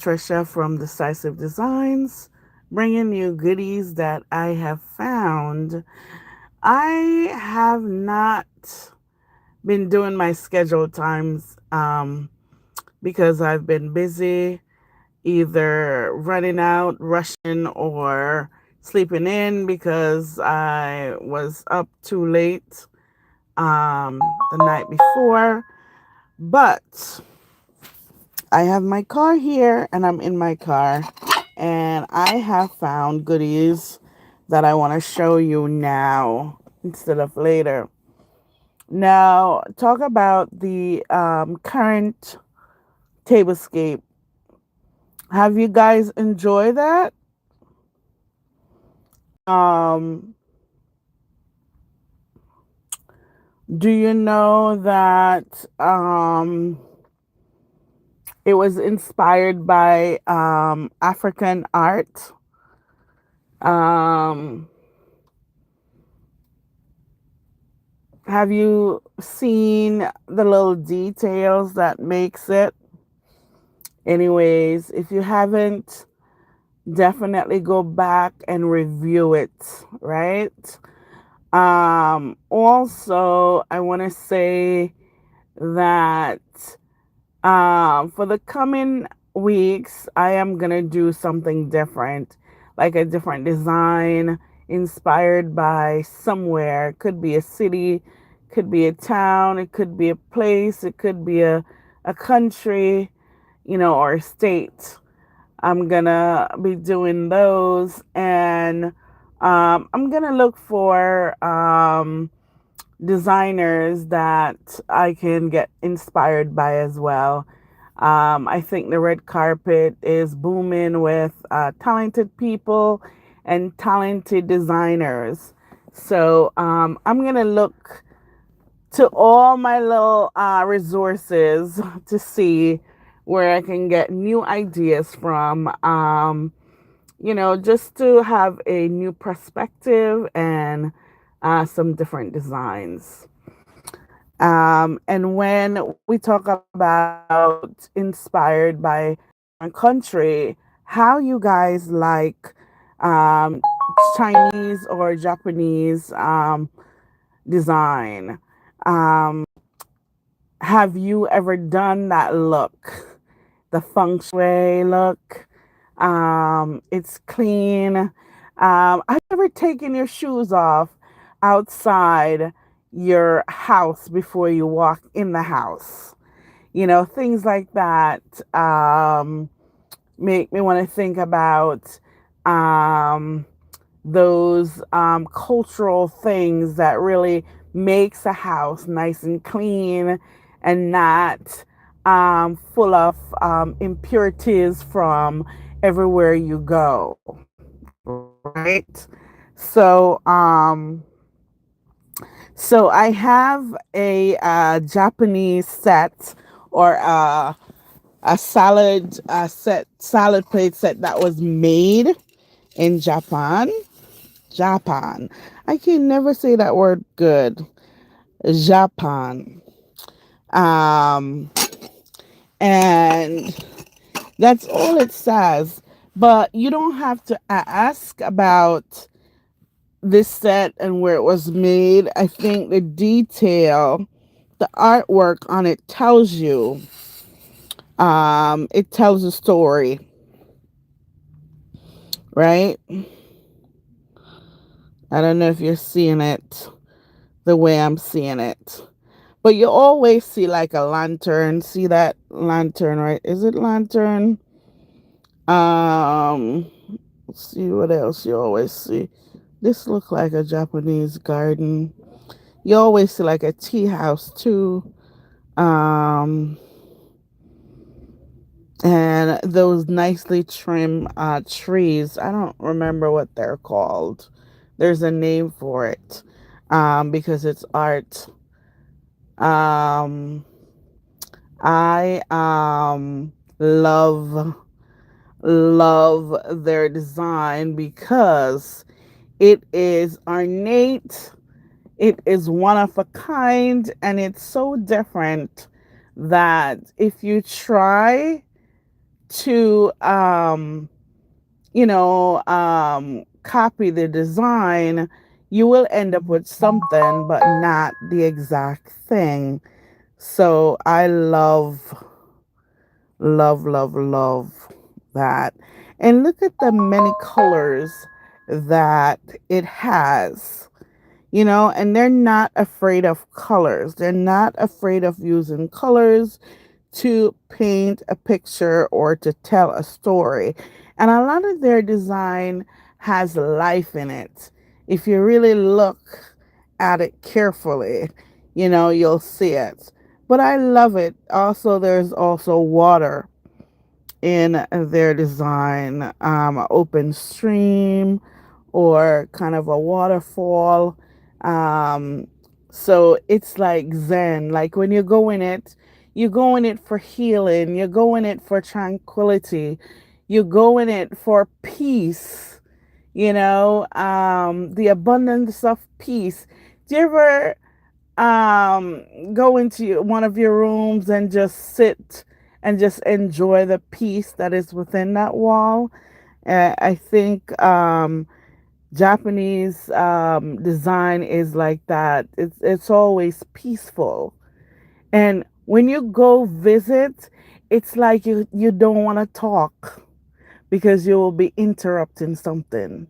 Trisha from Decisive Designs, bringing you goodies that I have found. I have not been doing my scheduled times because I've been busy, either running out, rushing, or sleeping in because I was up too late the night before. But I have my car here and I'm in my car and I have found goodies that I want to show you now instead of later. Now, talk about the current tablescape. Have you guys enjoyed that? Um, do you know that it was inspired by African art? Um, have you seen the little details that makes it? Anyways, if you haven't, definitely go back and review it, right? Also, I want to say that for the coming weeks, I am going to do something different, like a different design inspired by somewhere. It could be a city, could be a town, it could be a place, it could be a country, or a state. I'm gonna be doing those, and I'm gonna look for designers that I can get inspired by as well. I think the red carpet is booming with talented people and talented designers. So I'm gonna look to all my little resources to see where I can get new ideas from, just to have a new perspective and some different designs. And when we talk about inspired by a country, how you guys like um, Chinese or Japanese design? Um, have you ever done that look? The feng shui look. It's clean. Have you ever taken your shoes off outside your house before you walk in the house? Things like that make me want to think about um, those cultural things that really makes a house nice and clean and not full of impurities from everywhere you go, right? So um so I have a Japanese set, or a salad plate set that was made in Japan. I can never say that word good. Japan. Um, and that's all it says. But you don't have to ask about this set and where it was made. I think the detail, the artwork on it tells you. It tells a story, right? I don't know if you're seeing it the way I'm seeing it. But you always see like a lantern. See that lantern, right? Is it lantern? Um, let's see what else you always see. This look like a Japanese garden. You always see like a tea house too. Um, and those nicely trimmed trees. I don't remember what they're called. There's a name for it because it's art. Um, I love their design because it is ornate, it is one of a kind, and it's so different that if you try to copy the design, you will end up with something but not the exact thing. So I love that. And look at the many colors that it has, and they're not afraid of colors. They're not afraid of using colors to paint a picture or to tell a story. And a lot of their design has life in it. If you really look at it carefully, you'll see it. But I love it. Also, there's also water in their design, open stream or kind of a waterfall. Um, so it's like Zen. Like when you go in it, you go in it for healing, you go in it for tranquility, you go in it for peace, the abundance of peace. Do you ever go into one of your rooms and just sit and just enjoy the peace that is within that wall? I think Japanese design is like that. It's always peaceful, and when you go visit, it's like you don't want to talk because you will be interrupting something.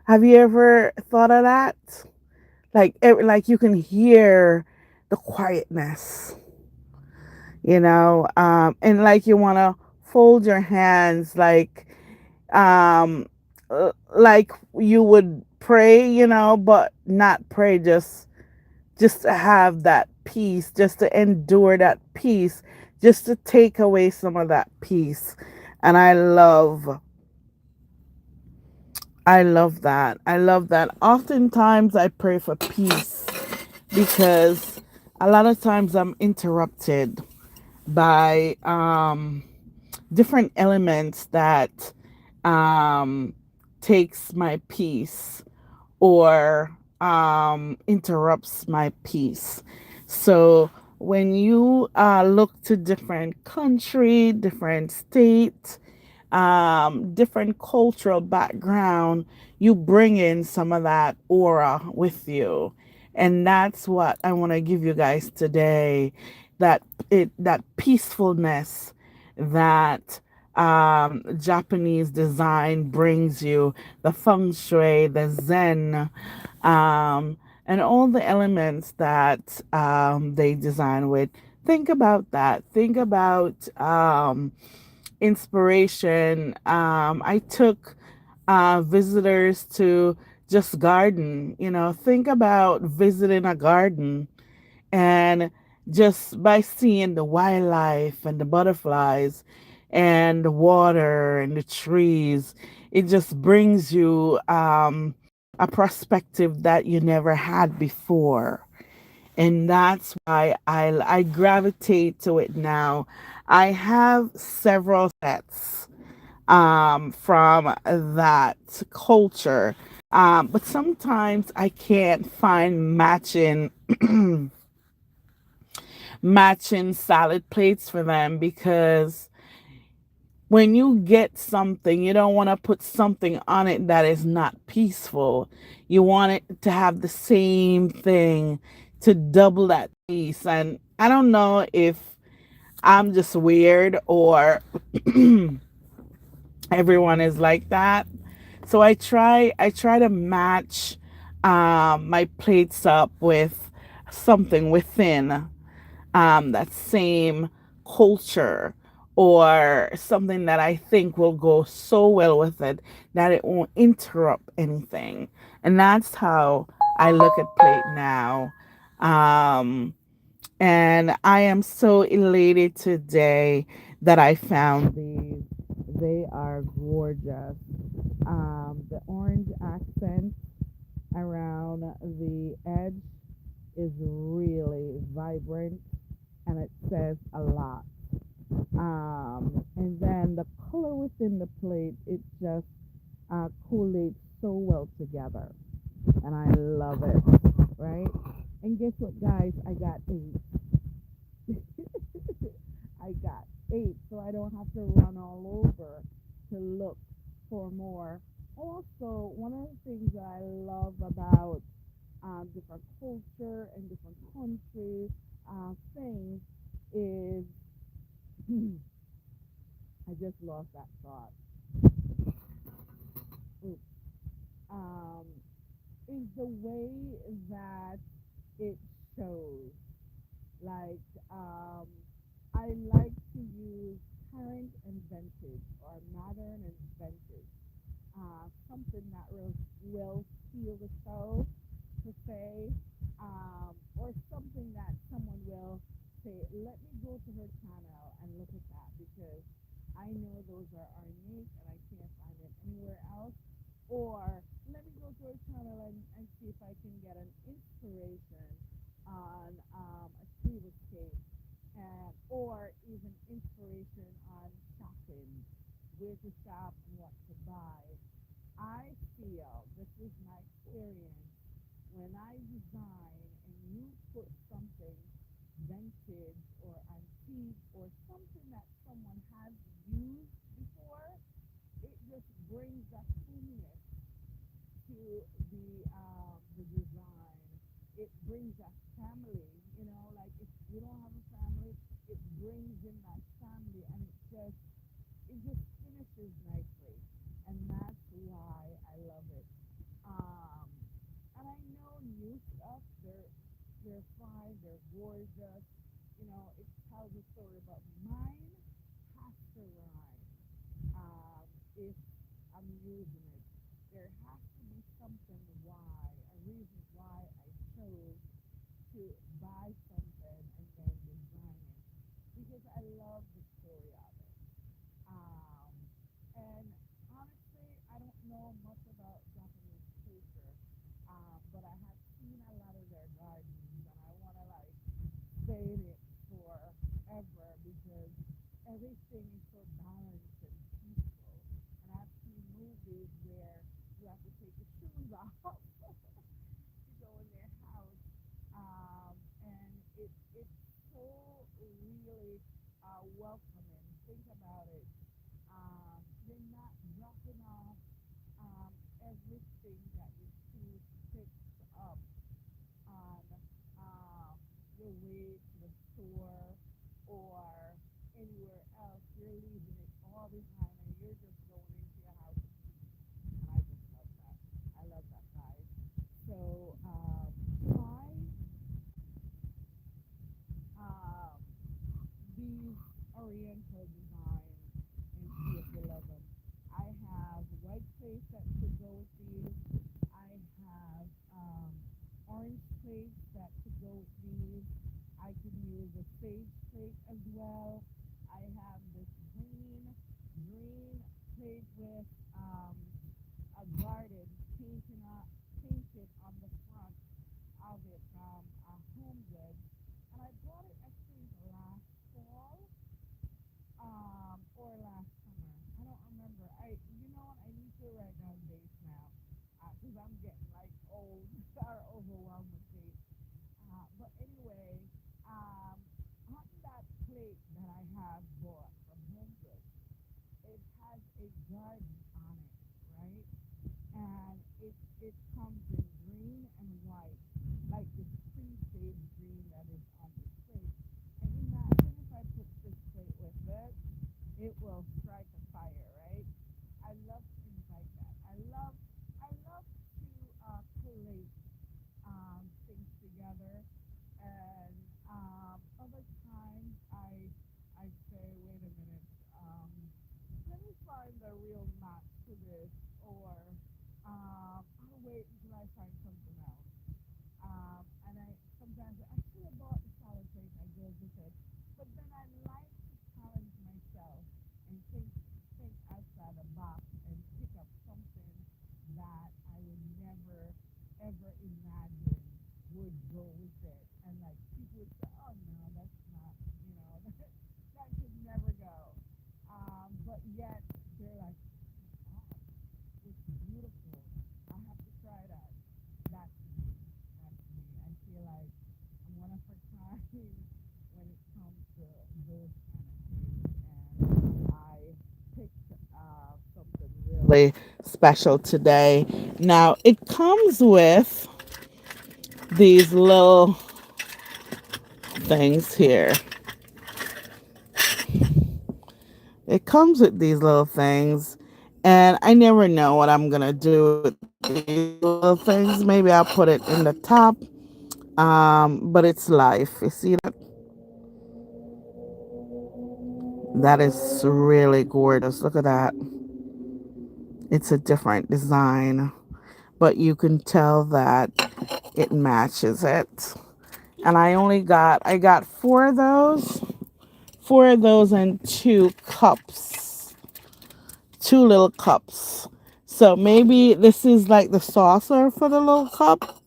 Have you ever thought of that? Like you can hear the quietness, and like you want to fold your hands um like you would pray, but not pray, just to have that peace, just to endure that peace, just to take away some of that peace. And I love that. I love that. Oftentimes I pray for peace because a lot of times I'm interrupted by different elements that um, takes my peace or interrupts my peace. So when you look to different country, different state, different cultural background, you bring in some of that aura with you. And that's what I want to give you guys today. That peacefulness that Japanese design brings you, the feng shui, the zen, and all the elements that they design with. Think about that. Think about inspiration. I took visitors to just garden. Think about visiting a garden and just by seeing the wildlife and the butterflies and the water and the trees, it just brings you a perspective that you never had before. And that's why I gravitate to it now. I have several sets from that culture, but sometimes I can't find matching salad plates for them because when you get something, you don't want to put something on it that is not peaceful. You want it to have the same thing to double that piece. And I don't know if I'm just weird or everyone is like that. So I try to match my plates up with something within that same culture or something that I think will go so well with it that it won't interrupt anything. And that's how I look at plate now. Um, and I am so elated today that I found these. They are gorgeous. The orange accent around the edge is really vibrant and it says a lot. And then the color within the plate, it just collates so well together. And I love it, right? And guess what, guys? I got eight. I got eight. So I don't have to run all over to look for more. Also, one of the things that I love about different culture and different country things is I just lost that thought. Oops. Um, is the way that it shows. Like, um, I like to use current and vintage or modern and vintage. Something that will steal the show, to say, or something that someone will say, let me go to her channel and look at that because I know those are unique and I can't find it anywhere else. Or let me go to her channel and see if I can get an inspiration on a streetscape and or even inspiration on shopping, where to shop and what to buy. I feel this is my experience when I design and you put something vintage or antique or something that someone has used before, it just brings that coolness to the design. It brings a family, like if you don't have a family, it brings in that family and it just finishes nicely. And that's why I love it. Um and I know new stuff, they're fine, they're gorgeous, it tells a story, but mine has to rhyme if I'm using it. There has to be something why, a reason why I chose to buy something and then design it. Because I love the story of it. Um, and honestly, I don't know much about Japanese culture, but I have seen a lot of their gardens, and I want to like stay in it forever because everything is so balanced and peaceful. And I've seen movies where you have to take your shoes off to go in their house, and it's so really welcoming. Think about it. You're not dropping off everything that you see fixed up on your way to the store or anywhere else. You're leaving it all behind and you're just going into your house. And I just love that. I love that, guys. So try um, these oriental designs and see if you love them. I have white plates that could go with these. I have orange plates that could go with these. I could use a sage plate as well. I have this green plate with a garden painted on the front of it from Home Goods, and I bought it I think last fall or last summer. I don't remember. You know what? I need to write down dates now because I'm getting like old or overwhelmed with dates. But anyway, um, on that plate that I have bought from Home Goods, it has a garden on it, right? And it comes in green and white, like this pretty sage green that is on this plate. And imagine if I put this plate with it, it will strike a fire, right? I love things like that. I love to collate things together, and other times I say, wait a minute, let me find the real match to this, or I'll wait until I find something else. And I sometimes I should have bought the salad plate that goes with it, but then I like to challenge myself and think outside the box and pick up something that I would never ever imagine would go with it. And like people would say, oh no, that's not, that could never go. But yet they're like, oh, it's beautiful. I have to try that. That's me. That's me. I feel like I'm one of a kind when it comes to those kind of things. And special today. Now, it comes with these little things here. It comes with these little things, and I never know what I'm gonna do with these little things. Maybe I'll put it in the top. But it's life. You see that? That is really gorgeous. Look at that. It's a different design, but you can tell that it matches it. And I got four of those and two cups, two little cups. So maybe this is like the saucer for the little cup.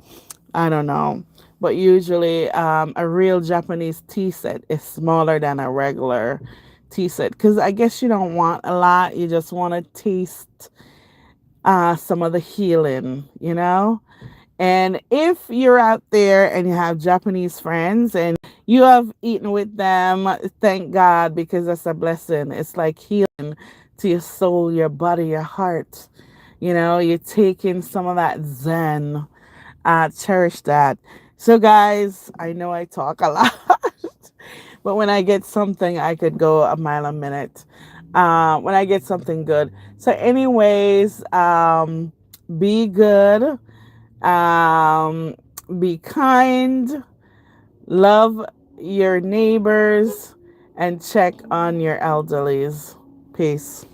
I don't know. But usually, a real Japanese tea set is smaller than a regular tea set because I guess you don't want a lot. You just want to taste some of the healing, you know? And if you're out there and you have Japanese friends and you have eaten with them, thank God, because that's a blessing. It's like healing to your soul, your body, your heart. You know, you're taking some of that Zen. Cherish that. So, guys, I know I talk a lot, but when I get something, I could go a mile a minute. When I get something good. So, anyways, be good, um, be kind, love your neighbors, and check on your elderlies. Peace.